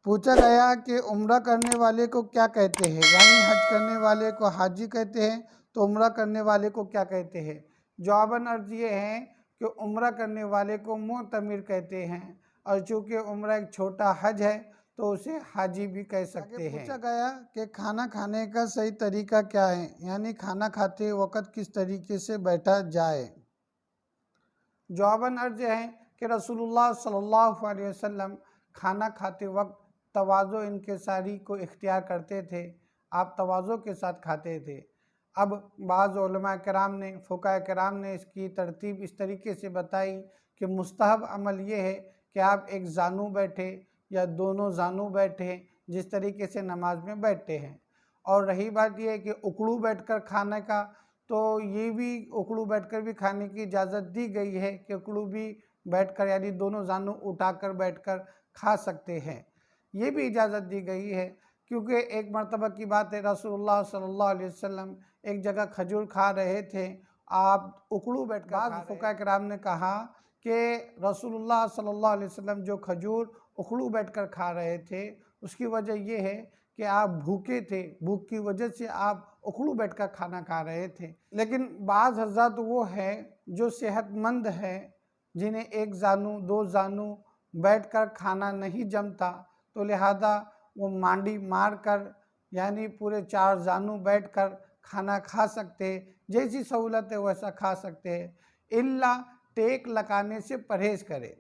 پوچھا گیا کہ عمرہ کرنے والے کو کیا کہتے ہیں، یعنی حج کرنے والے کو حاجی کہتے ہیں تو عمرہ کرنے والے کو کیا کہتے ہیں؟ جواباً عرض یہ ہے کہ عمرہ کرنے والے کو معتمر کہتے ہیں، اور چونکہ عمرہ ایک چھوٹا حج ہے تو اسے حاجی بھی کہہ سکتے ہیں۔ پوچھا گیا کہ کھانا کھانے کا صحیح طریقہ کیا ہے، یعنی کھانا کھاتے وقت کس طریقے سے بیٹھا جائے؟ جواباً عرض ہے کہ رسول اللہ صلی اللہ علیہ وسلم کھانا کھاتے وقت تواضع انکساری کو اختیار کرتے تھے، آپ تواضع کے ساتھ کھاتے تھے۔ اب بعض علماء کرام نے، فقہاء کرام نے اس کی ترتیب اس طریقے سے بتائی کہ مستحب عمل یہ ہے کہ آپ ایک زانو بیٹھے یا دونوں زانو بیٹھے، جس طریقے سے نماز میں بیٹھتے ہیں۔ اور رہی بات یہ ہے کہ اکڑو بیٹھ کر کھانے کا، تو یہ بھی اکڑو بیٹھ کر بھی کھانے کی اجازت دی گئی ہے کہ اکڑو بھی بیٹھ کر یعنی دونوں زانو اٹھا کر بیٹھ کر کھا سکتے ہیں، یہ بھی اجازت دی گئی ہے۔ کیونکہ ایک مرتبہ کی بات ہے، رسول اللہ صلی اللہ علیہ وسلم ایک جگہ کھجور کھا رہے تھے، آپ اکڑو بیٹھ کر بعض فقہاء کرام نے کہا کہ رسول اللہ صلی اللہ علیہ وسلم جو کھجور اکڑو بیٹھ کر کھا رہے تھے اس کی وجہ یہ ہے کہ آپ بھوکے تھے، بھوک کی وجہ سے آپ اکڑو بیٹھ کر کھانا کھا رہے تھے۔ لیکن بعض حضرات وہ ہیں جو صحت مند ہیں، جنہیں ایک زانو دو زانو بیٹھ کر کھانا نہیں جمتا، تو لہذا وہ مانڈی مار کر یعنی پورے چار زانو بیٹھ کر کھانا کھا سکتے، جیسی سہولت ہے ویسا کھا سکتے ہیں، الا ٹیک لگانے سے پرہیز کرے۔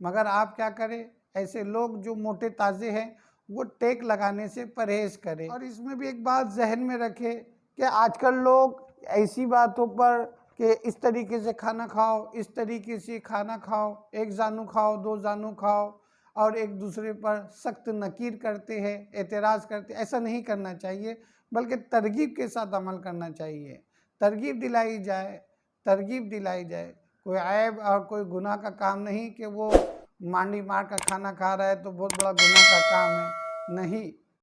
مگر آپ کیا کریں، ایسے لوگ جو موٹے تازے ہیں وہ ٹیک لگانے سے پرہیز کرے۔ اور اس میں بھی ایک بات ذہن میں رکھے کہ آج کل لوگ ایسی باتوں پر کہ اس طریقے سے کھانا کھاؤ، اس طریقے سے کھانا کھاؤ، ایک زانو کھاؤ، دو زانو کھاؤ، اور ایک دوسرے پر سخت نکیر کرتے ہیں، اعتراض کرتے ہیں، ایسا نہیں کرنا چاہیے، بلکہ ترغیب کے ساتھ عمل کرنا چاہیے۔ ترغیب دلائی جائے، ترغیب دلائی جائے، کوئی عیب اور کوئی گناہ کا کام نہیں کہ وہ مانڈی مار کر کھانا کھا رہا ہے تو بہت بڑا گناہ کا کام ہے، نہیں۔